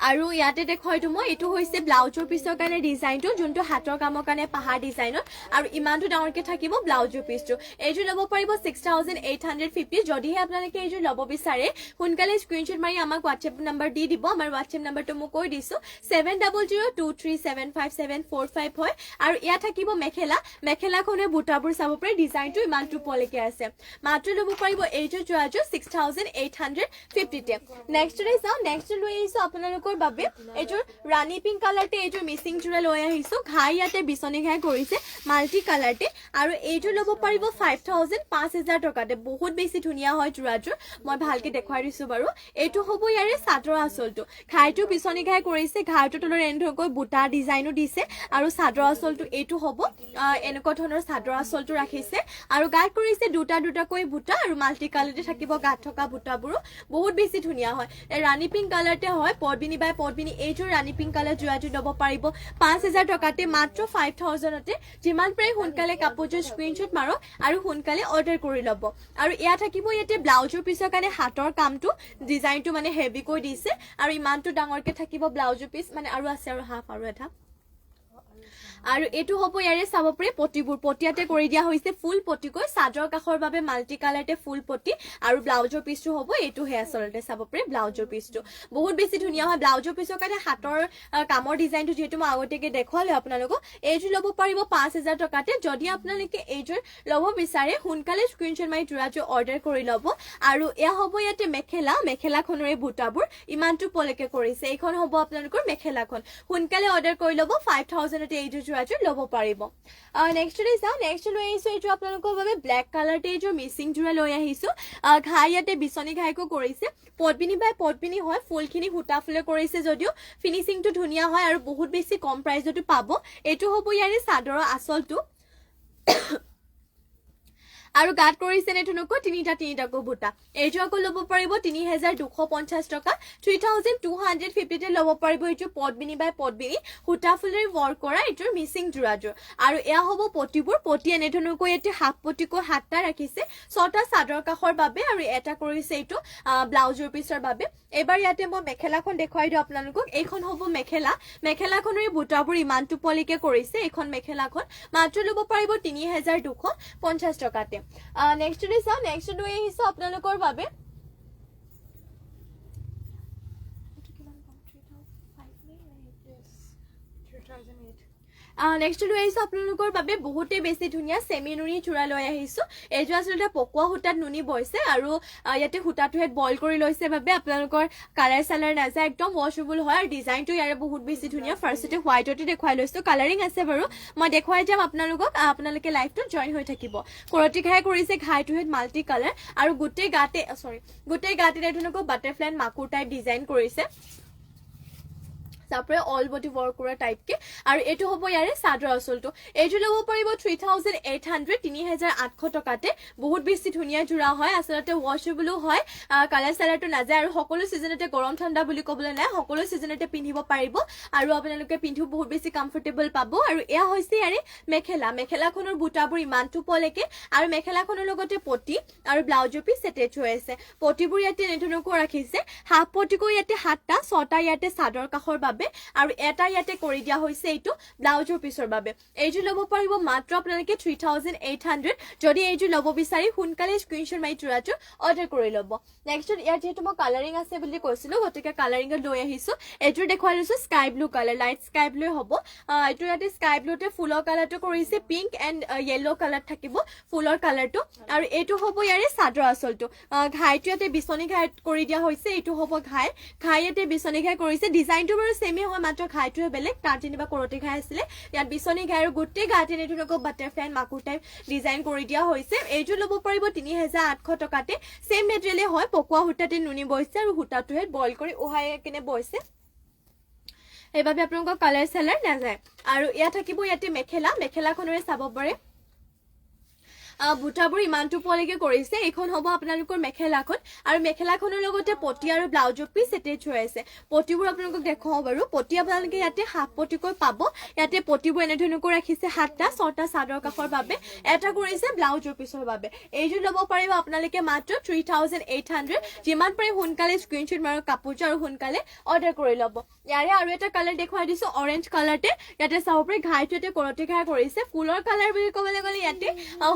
আৰু ইয়াতে দেখুৱাইটো মই এইটো হৈছে ব্লাউজৰ পিছৰ কাৰণে ডিজাইনটো যোনটো হাতৰ কামৰ কাৰণে পাহাৰ ডিজাইনত আৰু ইমানটো ডাঙৰকে থাকিব ব্লাউজৰ পিছটো এইযোৰ ল'ব পাৰিব 6850 যদিহে আপোনালোকে এইযোৰ ল'ব বিচাৰে সোনকালে স্ক্ৰীনশ্বট মাৰি আমাক WhatsApp নম্বৰ দি দিব আমাৰ WhatsApp নম্বৰটো মই কৈ দিছো 7002375745 হয় আৰু ইয়া থাকিব মেখেলাখনে বুটাবোৰ চাব পাৰে ডিজাইনটো ইমানটো পলিকে আছে মাত্ৰ ল'ব পাৰিব এইযোৰ যোৰাযোৰ 6850 তে নেক্সট লৈ আহিছো আপোনালোকৰ বাবে এইযোৰ ৰাণী পিংক কালাৰতে এইযোৰ মিচিং যোৰা লৈ আহিছো ঘাই ইয়াতে বিচনী ঘাই কৰিছে মাল্টি কালাৰতে আৰু এইযোৰ ল'ব পাৰিব 5000 টকাতে বহুত বেছি ধুনীয়া হয় যোৰাযোৰ মই ভালকে দেখুৱাই দিছো বাৰু এইটো হ'ব ইয়াৰে চাদৰ আঁচলটো ঘাইটো বিচনী ঘাই কৰিছে ঘাইটো তলৰ এনেকৈ বুটা ডিজাইনো দিছে আৰু চাদৰ আঁচলটো এইটো হ'ব এনেকুৱা ধৰণৰ চাদৰ আঁচলটো ৰাখিছে আৰু গাত কৰিছে দুটাকৈ বুটা আৰু মাল্টি কালাৰতে থাকিব গাত থকা বুটাবোৰো বহুত বেছি ধুনীয়া হয় ৰাণী পিংক কালাৰতে হয় পদ্মিনী পদ্মিনী বাই পদ্মিনী এইযোৰ ৰাণী পিংক কালাৰ যোৰাযোৰ ল'ব পাৰিব 5000 টকাতে মাত্ৰ 5000তে যিমান পাৰে সোনকালে কাপোৰযোৰ স্ক্ৰীনশ্বট মাৰক আৰু সোনকালে অৰ্ডাৰ কৰি ল'ব আৰু এয়া থাকিব ইয়াতে ব্লাউজৰ পিছৰ কাৰণে হাতৰ কামটো ডিজাইনটো মানে হেভি কৈ দিছে আৰু ইমানটো ডাঙৰকে থাকিব ব্লাউজৰ পিছ মানে আৰু আছে আৰু হাফ আৰু এটা আৰু এটো হ'ব ইয়াৰে চাব পাৰে পটিবোৰ পটিয়াতে কৰি দিয়া হৈছে ফুল পটিকৈ সাজৰ কাখৰ বাবে মাল্টি কালাৰতে ফুল পটি আৰু ব্লাউজৰ পিছটো হ'ব এটো হে আসলতে চাব পাৰে ব্লাউজৰ পিছটো বহুত বেছি ধুনিয়া হয় ব্লাউজৰ পিছৰ কাৰণে হাতৰ কামৰ ডিজাইনটো যেটো মই আগতেকে দেখুৱালে আপোনালোকক এইটো ল'ব পাৰিব 5000 টকাতে যদি আপোনালোকে এইযোৰ ল'ব বিচাৰে সোনকালে স্ক্ৰীনশ্বট মাৰি যোৰাযোৰ অৰ্ডাৰ কৰি ল'ব আৰু এয়া হ'ব ইয়াতে মেখেলাখনৰে বুটাবোৰ ইমানটো পলেকে কৰিছে এইখন হ'ব আপোনালোকৰ মেখেলাখন সোনকালে অৰ্ডাৰ কৰি ল'ব 5000 তে এইযোৰ যোৰাযোৰ ল'ব পাৰিব নেক্সট ডে চাও নেক্সট লৈ আহিছো এইটো আপোনালোকৰ বাবে ব্ল্যাক কালাৰতে এইযোৰ মিচিং যোৰা লৈ আহিছো ঘাই ইয়াতে বিচনী ঘাইকো কৰিছে পদ্মিনী বাই পদ্মিনী হয় ফুলখিনি হুটা ফুলে কৰিছে যদিও ফিনিশিংটো ধুনিয়া হয় আৰু বহুত বেছি কম প্ৰাইজতো পাব এটো হ'ব ইয়াৰে সাদৰৰ আসলটো আৰু গাত কৰিছে নে ধুনকো তিনিটা বুটা এইটো আকৌ ল'ব পাৰিব 3250 টকা 3250 তে ল'ব পাৰিব এইটো পদ্মিনী বাই পদ্মিনী হুটা ফুলেৰ ওয়াৰ্ক কৰা এইটোৰ মিচিং যোৰাযোৰ আৰু এয়া হ'ব পটিবোৰ পটি এনে ধুনকো এতে হাফ পটিকো হাতটা ৰাখিছে ছটা সাদৰ কাখৰ বাবে আৰু এটা কৰিছে এইটো ব্লাউজৰ পিছৰ বাবে এবাৰ ইয়াতে মই মেখেলাখন দেখুৱাই দিও আপোনালোকক এইখন হ'ব মেখেলাখনৰ বুটাবোৰ ইমানটো পলিকে কৰিছে এইখন মেখেলাখন মাত্ৰ ল'ব পাৰিব 3250 টকাতে নেক্সট ডে চাও নেক্সট ডে আহিছে আপোনালোকৰ বাবে নেক্সট লৈ আহিছো আপোনালোকৰ বাবে বহুতে বেছি ধুনিয়া সেমিনুনি চুৰা লৈ আহিছো এইটো আসলে পকোৱা হুটাত নুনি বইছে আৰু ইয়াতে হুটাটো হেড বইল কৰি লৈছে বাবে আপোনালোকৰ কালাৰ সালাৰ নাজা একদম ওয়াশেবল হয় আৰু ডিজাইনটো ইয়াৰে বহুত বেছি ধুনিয়া ফাৰ্ষ্টতে হোৱাইটতে দেখুৱাই লৈছো কালাৰিং আছে বাৰু মই দেখুৱাই যাম আপোনালোকক আপোনালোকে লাইভটো জয়েন হৈ থাকিব কৰটি ঘাই কৰিছে ঘাইটো হেড মাল্টি কালাৰ আৰু গোটেই গাতে আপোনালোকক বাটাৰফ্লাই মাকুৰ টাইপ ডিজাইন কৰিছে তাৰপৰে অল বডি ওয়াৰ্ক কৰা টাইপ কে আৰ এটো হবো ইয়াৰে সাদৰ আসলটো এইটো লব পাৰিব 3800 3800 টকাতে বহুত বেছি ধুনিয়া জুৰা হয় আসলতে ওয়াশেবলও হয় কালাৰ সালাৰটো নাযায় আৰু সকলো সিজনতে গৰম ঠাণ্ডা বুলি কবলে নাই সকলো সিজনতে পিন্ধিব পাৰিব আৰু আপোনালোকে পিন্ধু বহুত বেছি কমফৰ্টেবল পাব আৰু এয়া হৈছে ইয়াৰে মেখেলাখনৰ বুটাবোৰ ইমানটো পলেকে আৰু মেখেলাখনৰ লগতে পটি আৰু ব্লাউজৰ পিছ এটেচ হৈ আছে পটিবোৰ ইয়াতে নেধনকো ৰাখিছে হাফ পটিকো ইয়াতে 7টা 6টা ইয়াতে সাদৰ কাখৰ বাবে আৰু এটা ইয়াতে কৰি দিয়া হৈছে এইটো ব্লাউজৰ পিছৰ বাবে এইটো ল'ব পাৰিব মাত্ৰ আপোনালোকে 3800 যদি এইটো ল'ব বিচাৰি সোনকালে স্ক্ৰীনশ্বট মাৰি যোৰাযোৰ অৰ্ডাৰ কৰি ল'ব নেক্সট ইয়াত যেটো মই কালাৰিং আছে বুলি কৈছিলো গতিকে কালাৰিং লৈ আহিছো এইটো দেখুৱাই লৈছো sky blue colour light sky blue হ'ব এইটো ইয়াতে স্কাই ব্লুতে ফুলৰ কালাৰটো কৰিছে পিংক এণ্ড য়েলো কালাৰ থাকিব ফুলৰ কালাৰটো আৰু এইটো হ'ব ইয়াৰে সাদৰ আসলটো ঘাইটো ইয়াতে বিচনী ঘাই কৰি দিয়া হৈছে এইটো হ'ব ঘাই ইয়াতে বিচনী ঘাই কৰিছে ডিজাইনটো বাৰু সেমে হয় মাত্ৰ ঘাইটোৱে বেলেগ তাৰ যেনিবা কৰটি ঘাই আছিলে ইয়াত বিচনী ঘাই আৰু গোটেই গাতে নেটুনকো বাটাৰফ্লাই মাকুৰ টাইপ ডিজাইন কৰি দিয়া হৈছে এইটো ল'ব পাৰিব 3800 টকাতে সেম মেটেৰিয়েলে হয় পকোৱা হুটাতে নুনি বইছে আৰু হুটাটোহে বইল কৰি উহাই কিনে বইছে এইভাবে আপোনালোকৰ কালাৰ সালাৰ নাযায় আৰু ইয়া থাকিব ইয়াতে মেখেলাখনৰে চাব পাৰে বুটাবোৰ ইমানটো পলেকে কৰিছে এইখন হ'ব আপোনালোকৰ মেখেলাখন আৰু মেখেলাখনৰ লগতে পটি আৰু ব্লাউজৰ পিছ এটেচ হৈ আছে পটিবোৰ আপোনালোকক দেখাও বাৰু পটি আপোনালোকে ইয়াতে হাফ পটিকৈ পাব ইয়াতে পটিবোৰ এনে ধৰণকৈ ৰাখিছে 7টা 6টা সাদৰ কাখৰ বাবে এটা কৰিছে ব্লাউজৰ পিছৰ বাবে এইটো ল'ব পাৰিব আপোনালোকে মাত্ৰ 3800 যিমান পাৰে সোনকালে স্ক্ৰীনশ্বট মাৰক কাপোৰটো আৰু সোনকালে অৰ্ডাৰ কৰি ল'ব ইয়াৰে আৰু এটা কালাৰ দেখুৱাই দিছো অৰেঞ্জ কালাৰতে ইয়াতে চাব পাৰে ঘাইটোতে কৰটি ঘাই কৰিছে ফুলৰ কালাৰ বুলি ক'বলৈ গ'লে ইয়াতে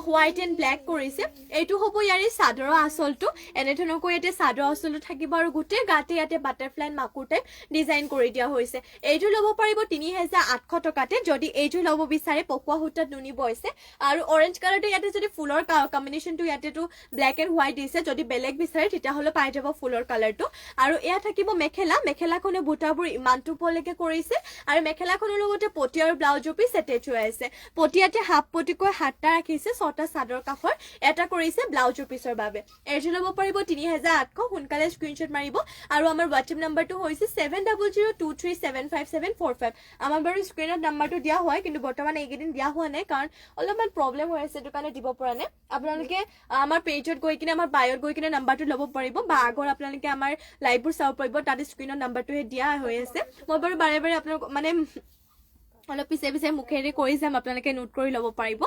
হোৱাইট এণ্ড ব্ল্যাক কৰিছে এইটো হ'ব ইয়াৰে সাদৰৰ আসলটো এনে ধৰণকৈ ইয়াতে সাদৰ আসলটো থাকিব আৰু গোটেই গাতে ইয়াতে বাটাৰফ্লাই মাকুৰ টাইপ ডিজাইন কৰি দিয়া হৈছে এইটো ল'ব পাৰিব 3800 টকাতে যদি এইটো ল'ব বিচাৰে পকোৱা হুটাত নুনি বইছে আৰু অৰেঞ্জ কালাৰটো ইয়াতে যদি ফুলৰ কম্বিনেশনটো ইয়াতেটো ব্ল্যাক এণ্ড হোৱাইট দিছে যদি বেলেগ বিচাৰে তেতিয়া হলে পাই যাব ফুলৰ কালাৰটো আৰু এয়া থাকিব মেখেলাখনে বুটাবোৰ ইমানটো পলেকে কৰিছে আৰু মেখেলাখনৰ লগতে পটি আৰু ব্লাউজৰ পিছ এটেচ হৈ আছে পটি ইয়াতে হাফ পটিকৈ 7টা ৰাখিছে 6টা চাদৰ কাষৰ এটা কৰিছে ব্লাউজৰ পিছৰ বাবে এইটো ল'ব পাৰিব 3800 সোনকালে স্ক্ৰিনশ্বট মাৰিব আৰু আমাৰ WhatsApp নম্বৰটো হৈছে 7002375745 আমাৰ বাৰু স্ক্ৰিনত নম্বৰটো দিয়া হয় কিন্তু বৰ্তমান এইকেইদিন দিয়া হোৱা নাই কাৰণ অলপমান প্ৰব্লেম হৈ আছে দোকানে দিব পৰা নাই আপোনালোকে আমাৰ পেজত গৈ কিনে আমাৰ বায়ত গৈ কিনে নম্বৰটো ল'ব পাৰিব বা আগৰ আপোনালোকে আমাৰ লাইভবোৰ চাব পাৰিব তাতে স্ক্ৰিনত নম্বৰটোহে দিয়া হৈ আছে মই বাৰু বাৰে বাৰে আপোনালোক মানে অলপ পিছে পিছে মুখেৰে কৰি যাম আপোনালোকে নোট কৰি ল'ব পাৰিব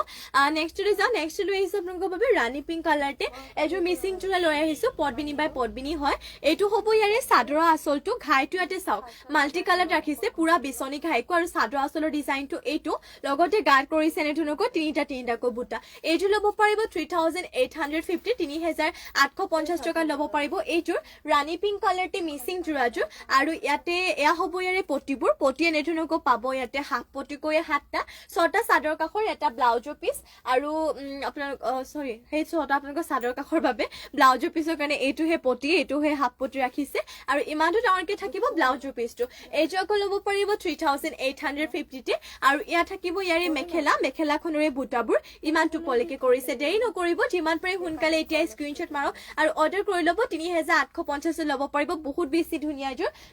নেক্সটলৈ যাওঁ নেক্সট লৈ আহিছোঁ আপোনালোকৰ বাবে ৰাণী পিংক কালাৰতে এযোৰ মিচিং চোলা লৈ আহিছোঁ পদ্মিনী বাই পদ্মিনী হয় এইটো হ'ব ইয়াৰে চাদৰৰ আঁচলটো ঘাইটো ইয়াতে চাওক মাল্টি কালাৰত ৰাখিছে পুৰা বিচনী ঘাইকো আৰু চাদৰ আঁচলৰ ডিজাইনটো এইটো লগতে গাৰ্ড কৰিছে এনেধৰণকৈ তিনিটাকৈ বুটা এইযোৰ ল'ব পাৰিব 3850 3850 টকাত ল'ব পাৰিব এইযোৰ ৰাণী পিংক কালাৰতে মিচিং যোৰাযোৰ আৰু ইয়াতে এয়া হ'ব ইয়াৰে পটিবোৰ পটি এনেধৰণকৈ পাব ইয়াতে হাফ পটিকৈ 7টা 6টা চাদৰ কাষৰ এটা ব্লাউজৰ পিচ আৰু আপোনাৰ সৰি সেই 6টা আপোনালোকৰ চাদৰ কাষৰ বাবে ব্লাউজৰ পিছৰ কাৰণে এইটোহে পটি এইটোহে হাফ পটি ৰাখিছে আৰু ইমানটো ডাঙৰকে থাকিব ব্লাউজৰ পিচটো এইযোৰ আকৌ ল'ব পাৰিব 3850 তে আৰু ইয়াত থাকিব ইয়াৰে মেখেলাখনৰে বুটাবোৰ ইমানটো পলিকে কৰিছে দেৰি নকৰিব যিমান পাৰে সোনকালে এতিয়া স্ক্ৰিনশ্বট মাৰক আৰু অৰ্ডাৰ কৰি ল'ব 3850 ল'ব পাৰিব বহুত বেছি ধুনীয়া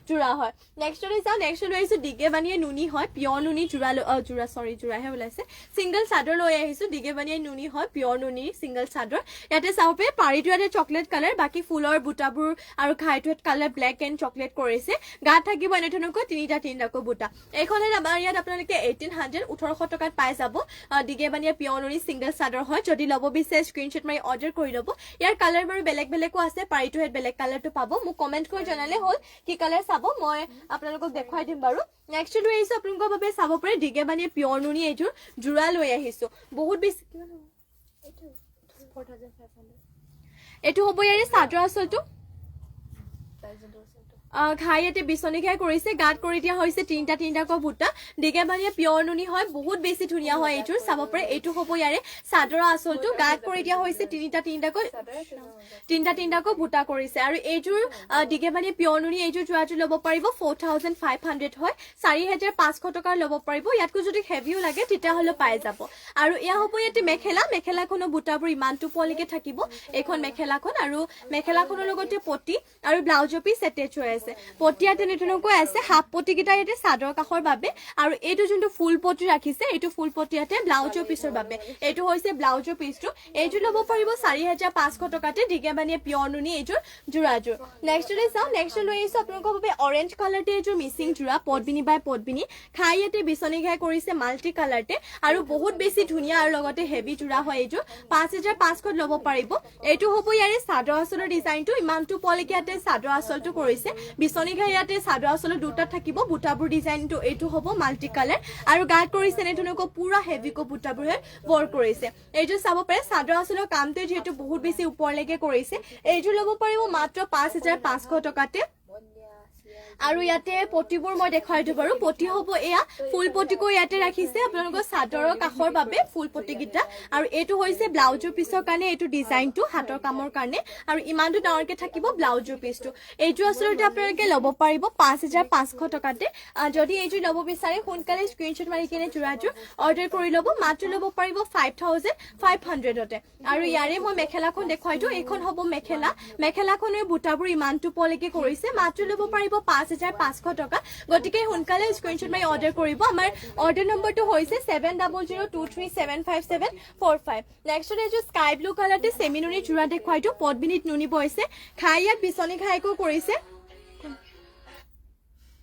যোৰা হয় নেক্সটলৈ যাওঁ নেক্সট লৈ আহিছোঁ দিগেবানীয়ে নুনি হয় পিয়ৰ নুনি যোৰাহে ওলাইছে সিংগল চাদৰ লৈ আহিছোঁ দিগেবানীয়ে নুনি হয় পিয়ৰ নুনি সিংগল চাদৰ ইয়াতে চাব পাৰে পাৰিটো ইয়াতে চকলেট কালাৰ বাকী ফুলৰ বুটাবোৰ আৰু ঘাইটো কালাৰ ব্লেক এণ্ড চকলেট কৰিছে গাত থাকিব এনেধৰণকৈ তিনিটাকৈ বুটা এইখনে আমাৰ ইয়াত আপোনালোকে 1800 টকাত পাই যাব দিগেবানীয়ে পিয়ৰ নুনি সিংগল চাদৰ হয় যদি ল'ব বিচাৰে স্ক্ৰিনশ্বট মাৰি অৰ্ডাৰ কৰি ল'ব ইয়াৰ কালাৰ বাৰু বেলেগো আছে পাৰিটো হেড বেলেগ কালাৰটো পাব মোক কমেণ্ট কৰি জনালে হ'ল কি কালাৰ চাব মই আপোনালোকক দেখুৱাই দিম বাৰু নেক্সট লৈ আহিছোঁ আপোনালোকৰ বাবে চাব পাৰে দিগেবানীয়ে পিয়ৰ নুনি এইযোৰ যোৰা লৈ আহিছোঁ বহুত বেছি এইটো হ'ব ইয়াৰে চাদৰ আঁচলটো ঘাই ইয়াতে বিচনী ঘাই কৰিছে গাত কৰি দিয়া হৈছে তিনিটাকৈ বুটা দিগেবানীয়ে পিয়ৰ নুনি হয় বহুত বেছি ধুনীয়া হয় এইযোৰ চাব পাৰে এইটো হ'ব ইয়াৰে চাদৰ আঁচলটো গাত কৰি দিয়া হৈছে তিনিটাকৈ বুটা কৰিছে আৰু এইযোৰ দিগেবানীয়ে পিয়ৰ নুনি এইযোৰ যোৰাযোৰ ল'ব পাৰিব 4500 হয় 4500 টকাৰ ল'ব পাৰিব ইয়াতকৈ যদি হেভিও লাগে তেতিয়াহ'লে পাই যাব আৰু এয়া হ'ব ইয়াতে মেখেলাখনৰ বুটাবোৰ ইমানটো পলিকে থাকিব এইখন মেখেলাখন আৰু মেখেলাখনৰ লগতে পটি আৰু ব্লাউজৰ পিচ এটেচ হৈ আছে পটিয়া তেনেধৰণকৈ আছে হাফ পটি কেইটা ইয়াতে চাদৰ কাষৰ বাবে আৰু এইটো যোনটো ফুল পটি ৰাখিছে এইটো ফুল পটি ইয়াতে ব্লাউজৰ পিছৰ বাবে এইটো হৈছে ব্লাউজৰ পিচটো এইযোৰ ল'ব পাৰিব 4500 টকাতে দিগেবানীয়ে পিয়ৰ নুনি এইযোৰ যোৰাযোৰ নেক্সটলৈ যাওঁ নেক্সট লৈ আহিছোঁ আপোনালোকৰ বাবে অৰেঞ্জ কালাৰতে এইযোৰ মিচিং যোৰা পদ্মিনী বাই পদ্মিনী খাই ইয়াতে বিচনী ঘাই কৰিছে মাল্টি কালাৰতে আৰু বহুত বেছি ধুনীয়া আৰু লগতে হেভি যোৰা হয় এইযোৰ 5500 ল'ব পাৰিব এইটো হ'ব ইয়াৰে চাদৰ আঁচলৰ ডিজাইনটো ইমানটো পলিকে ইয়াতে চাদৰ আঁচলটো কৰিছে বিচনী ঘাই ইয়াতে চাদৰ আঁচলৰ দুটা থাকিব বুটাবোৰ ডিজাইনটো এইটো হ'ব মাল্টি কালাৰ আৰু গাত কৰিছে এনেধৰণকৈ পুৰা হেভিকৈ বুটাবোৰে ৱৰ্ক কৰিছে এইযোৰ চাব পাৰে চাদৰ আঁচলৰ কামটো যিহেতু বহুত বেছি ওপৰলৈকে কৰিছে এইযোৰ ল'ব পাৰিব মাত্ৰ 5500 টকাতে আৰু ইয়াতে পটিবোৰ মই দেখাই দিওঁ বাৰু পটি হ'ব এয়া ফুল পটিকৈ ইয়াতে ৰাখিছে আপোনালোকৰ চাদৰৰ কাষৰ বাবে ফুল পটি গিটা আৰু এইটো হৈছে ব্লাউজৰ পিছৰ কাৰণে এইটো ডিজাইনটো হাতৰ কামৰ কাৰণে আৰু ইমানটো ডাঙৰকে থাকিব ব্লাউজৰ পিছটো এইটো আচলতে আপোনালোকে ল'ব পাৰিব 5500 টকাতে যদি এইযোৰ ল'ব বিচাৰে সোনকালে স্ক্ৰিনশ্বট মাৰি কিনে যোৰাযোৰ অৰ্ডাৰ কৰি ল'ব মাত্ৰ ল'ব পাৰিব 5500তে আৰু ইয়াৰে মই মেখেলাখন দেখুৱাই দিওঁ এইখন হ'ব মেখেলাখনৰ বুটাবোৰ ইমানটো পলিকে কৰিছে মাত্ৰ ল'ব পাৰিব 5500 টকা গতিকে সোনকালে স্ক্ৰিনশ্বট মাৰি অৰ্ডাৰ কৰিব আমাৰ অৰ্ডাৰ নম্বৰটো হৈছে 7002375745 নেক্সট এইযোৰ স্কাই ব্লু কালাৰতে চেমি নুনি যোৰা দেখুৱাই দিওঁ পদ্মিনীত নুনি বৈছে খাই ইয়াত বিচনী ঘাইকো কৰিছে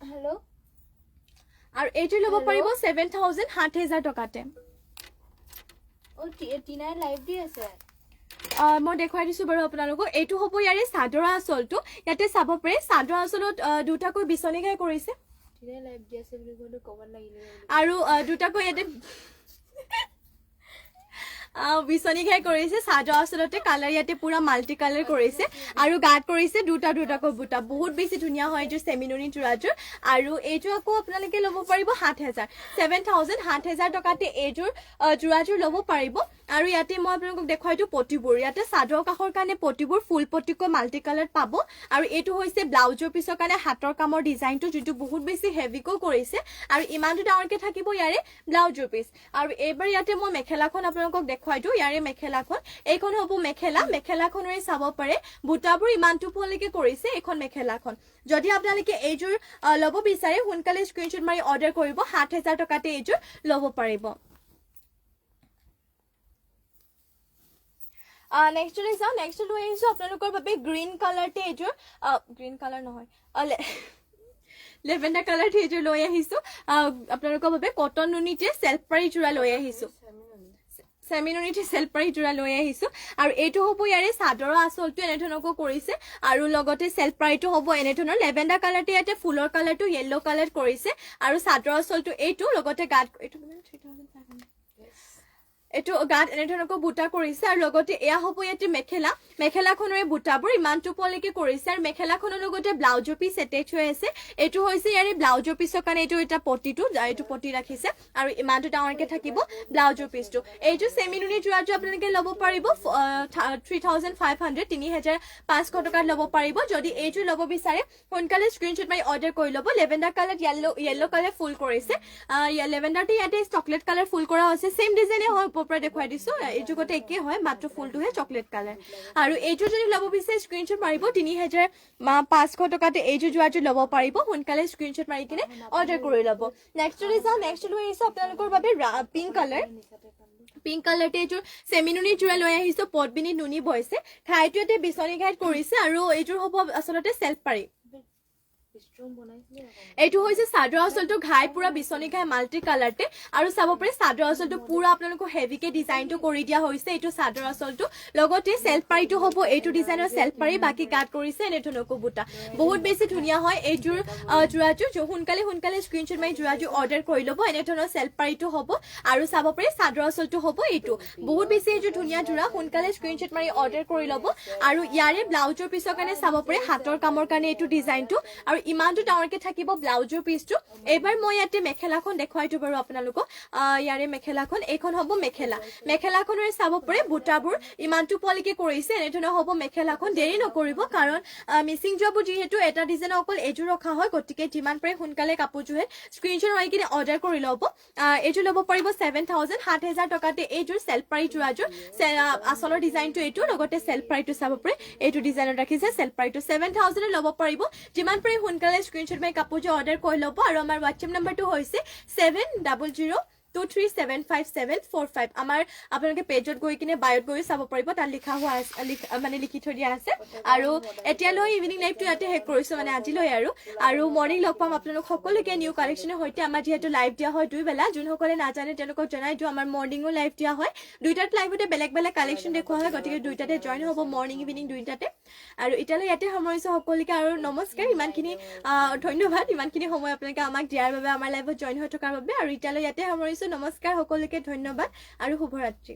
হেল্ল' আৰু এইটো ল'ব পাৰিব 7000 টকাতে টিনাই লাইভ দি আছে মই দেখুৱাই দিছোঁ বাৰু আপোনালোকক এইটো হ'ব ইয়াৰে চাদৰ আঁচলটো ইয়াতে চাব পাৰে চাদৰ আঁচলত দুটাকৈ বিচনী ঘাই কৰিছে টিনাই লাইভ দি আছে বুলি ক'লে ক'বাত লাগিলে আৰু দুটাকৈ ইয়াতে বিচনী ঘাই কৰিছে চাদৰ আঁচলতে কালাৰ ইয়াতে পুৰা মাল্টি কালাৰ কৰিছে আৰু গাত কৰিছে দুটাকৈ বুটা বহুত বেছি ধুনীয়া হয় এইযোৰ চেমিনুনি যোৰাযোৰ আৰু এইযোৰ আকৌ আপোনালোকে ল'ব পাৰিব 7000 টকাতে এইযোৰ যোৰাযোৰ ল'ব পাৰিব আৰু ইয়াতে মই আপোনালোকক দেখুৱাই দিওঁ পটিবোৰ ইয়াতে চাদৰ কাষৰ কাৰণে পটিবোৰ ফুল পটিকৈ মাল্টি কালাৰ পাব আৰু এইটো হৈছে ব্লাউজৰ পিছৰ কাৰণে হাতৰ কামৰ ডিজাইনটো যিটো বহুত বেছি হেভিকৈ কৰিছে আৰু ইমানটো ডাঙৰকে থাকিব ইয়াৰে ব্লাউজৰ পিচ আৰু এইবাৰ ইয়াতে মই মেখেলাখন আপোনালোকক দেখুৱাই দিওঁ ইয়াৰে মেখেলাখন এইখন হ'ব মেখেলাখনৰে চাব পাৰে বুটাবোৰ ইমান টুপলৈকে কৰিছে এইখন মেখেলাখন যদি আপোনালোকে এইযোৰ ল'ব বিচাৰে সোনকালে স্ক্ৰীনশ্বট মাৰি অৰ্ডাৰ কৰিব ৭,০০০ টকাতে এইযোৰ ল'ব পাৰিব নেক্সট লৈ যাওঁ নেক্সট লৈ আহিছোঁ আপোনালোকৰ বাবে গ্ৰীণ কালাৰতে এইযোৰ গ্ৰীণ কালাৰ নহয় লেভেণ্ডাৰ কালাৰতে এইযোৰ লৈ আহিছোঁ আপোনালোকৰ বাবে কটন নুনিতে চেল্ফ পাৰি যোৰা লৈ আহিছোঁ চেমিনুনিতে চেল্ফ পাৰি যোৰা লৈ আহিছোঁ আৰু এইটো হ'ব ইয়াৰে চাদৰৰ আঁচলটো এনেধৰণকৈ কৰিছে আৰু লগতে চেল্ফ পাৰিটো হ'ব এনেধৰণৰ লেভেণ্ডাৰ কালাৰতে ইয়াতে ফুলৰ কালাৰটো য়েল্ল' কালাৰ কৰিছে আৰু চাদৰৰ আঁচলটো এইটো লগতে গাত এইটো 3,500 এইটো গাত এনেধৰণকৈ বুটা কৰিছে আৰু লগতে এয়া হ'ব ইয়াতে মেখেলাখনৰে বুটাবোৰ ইমান টুপলৈকে কৰিছে আৰু মেখেলাখনৰ লগতে ব্লাউজৰ পিচ এটেচ হৈ আছে এইটো হৈছে ইয়াৰে ব্লাউজৰ পিচৰ কাৰণে এইটো এটা পটিটো এইটো পটি ৰাখিছে আৰু ইমানটো ডাঙৰকে থাকিব ব্লাউজৰ পিচটো এইটো চেমিনুনি যোৰাটো আপোনালোকে ল'ব পাৰিব 3,500 3,500 টকাত ল'ব পাৰিব যদি এইটো ল'ব বিচাৰে সোনকালে স্ক্ৰীনশ্বট মাৰি অৰ্ডাৰ কৰি ল'ব লেভেণ্ডাৰ কালাৰ য়েল্ল' কালাৰ ফুল কৰিছে লেভেণ্ডাৰটো ইয়াতে চকলেট কালাৰ ফুল কৰা হৈছে চেম ডিজাইনে হয় পৰা দেখুৱাই দিছো এইটো গতে একে হয় মাত্ৰ ফুলটোহে চকলেট কালাৰ আৰু এইটো যদি ল'ব বিচাৰে স্ক্ৰীনশ্বট মাৰিব 3,500 টকাতে এইটো যোৱাটো ল'ব পাৰিব সোনকালে স্ক্ৰীনশ্বট মাৰি কিনে অৰ্ডাৰ কৰি ল'ব নেক্সট লৈ যাওঁ নেক্সট লৈ আহিছোঁ আপোনালোকৰ বাবে পিংক কালাৰতে এইযোৰ চেমিনুনি যোৰা লৈ আহিছোঁ পদ্মিনী নুনি বৈছে ঠাইটো ইয়াতে বিচনী ঘাইত কৰিছে আৰু এইযোৰ হ'ব আচলতে চেল্ফ পাৰি এইটো হৈছে চাদৰ আঁচলটো ঘাই পুৰা বিচনী ঘাই মাল্টি কালাৰতে আৰু চাব পাৰে চাদৰ আঁচলটো পুৰা আপোনালোকক হেভিকে ডিজাইনটো কৰি দিয়া হৈছে এইটো চাদৰ আঁচলটো লগতে চেল্ফ পাৰিটো হ'ব এইটো ডিজাইনৰ চেল্ফ পাৰি বাকী কাট কৰিছে এনেধৰণকৈ বুটা বহুত বেছি ধুনীয়া হয় এইযোৰ যোৰাযোৰ সোনকালে স্ক্ৰীনশ্বট মাৰি যোৰাযোৰ অৰ্ডাৰ কৰি ল'ব এনেধৰণৰ চেল্ফ পাৰিটো হ'ব আৰু চাব পাৰে চাদৰ আঁচলটো হ'ব এইটো বহুত বেছি এইযোৰ ধুনীয়া যোৰা সোনকালে স্ক্ৰীনশ্বট মাৰি অৰ্ডাৰ কৰি ল'ব আৰু ইয়াৰে ব্লাউজৰ পিছৰ কাৰণে চাব পাৰে হাতৰ কামৰ কাৰণে এইটো ডিজাইনটো আৰু ইমানটো ডাঙৰকে থাকিব ব্লাউজৰ পিচটো এইবাৰ মই ইয়াতে মেখেলাখন দেখুৱাই দিওঁ বাৰু আপোনালোকক ইয়াৰে মেখেলাখন এইখন হ'ব মেখেলাখনৰে চাব পাৰে বুটাবোৰ ইমানটো পলিকে কৰিছে এনেধৰণৰ হ'ব মেখেলাখন দেৰি নকৰিব কাৰণ মিচিং যোৱাবোৰ যিহেতু এটা ডিজাইনৰ অকল এইযোৰ ৰখা হয় গতিকে যিমান পাৰে সোনকালে কাপোৰযোৰে স্ক্ৰীনশ্বট মাৰি কিনে অৰ্ডাৰ কৰি ল'ব এইযোৰ ল'ব পাৰিব 7,000 7,000 টকাতে এইযোৰ চেল্ফ পাৰি যোৰাযোৰ আচলৰ ডিজাইনটো এইটো লগতে চেল্ফ পাৰিটো চাব পাৰে এইটো ডিজাইনত ৰাখিছে চেল্ফ পাৰিটো 7,000 ল'ব পাৰিব যিমান পাৰে সোনকালে স্ক্ৰীনশ্বট মাৰি কাপোৰযোৰ অৰ্ডাৰ কৰি ল'ব আৰু আমাৰ হোৱাটছএপ নাম্বাৰটো হৈছে 7002375745 আমাৰ আপোনালোকে পেজত গৈ কিনে বায়ত গৈ চাব পাৰিব তাত লিখা হোৱা মানে লিখি থৈ দিয়া আছে আৰু এতিয়ালৈ ইভিনিং লাইভটো ইয়াতে শেষ কৰিছোঁ মানে আজিলৈ আৰু মৰ্ণিং লগ পাম আপোনালোক সকলোকে নিউ কালেকশ্যনৰ সৈতে আমাৰ যিহেতু লাইভ দিয়া হয় দুইবেলা যোনসকলে নাজানে তেওঁলোকক জনাই দিওঁ আমাৰ মৰ্ণিঙো লাইভ দিয়া হয় দুইটাত লাইভতে বেলেগ কালেকশ্যন দেখুওৱা হয় গতিকে দুইটাতে জইন হ'ব মৰ্ণিং ইভিনিং দুইটাতে আৰু এতিয়ালৈ ইয়াতে সামৰিছোঁ সকলোকে আৰু নমস্কাৰ ইমানখিনি ধন্যবাদ ইমানখিনি সময় আপোনালোকে আমাক দিয়াৰ বাবে আমাৰ লাইভত জইন হৈ থকাৰ বাবে আৰু এতিয়ালৈ ইয়াতে সামৰিছোঁ নমস্কাৰ সকলোকে ধন্যবাদ আৰু শুভৰাত্ৰি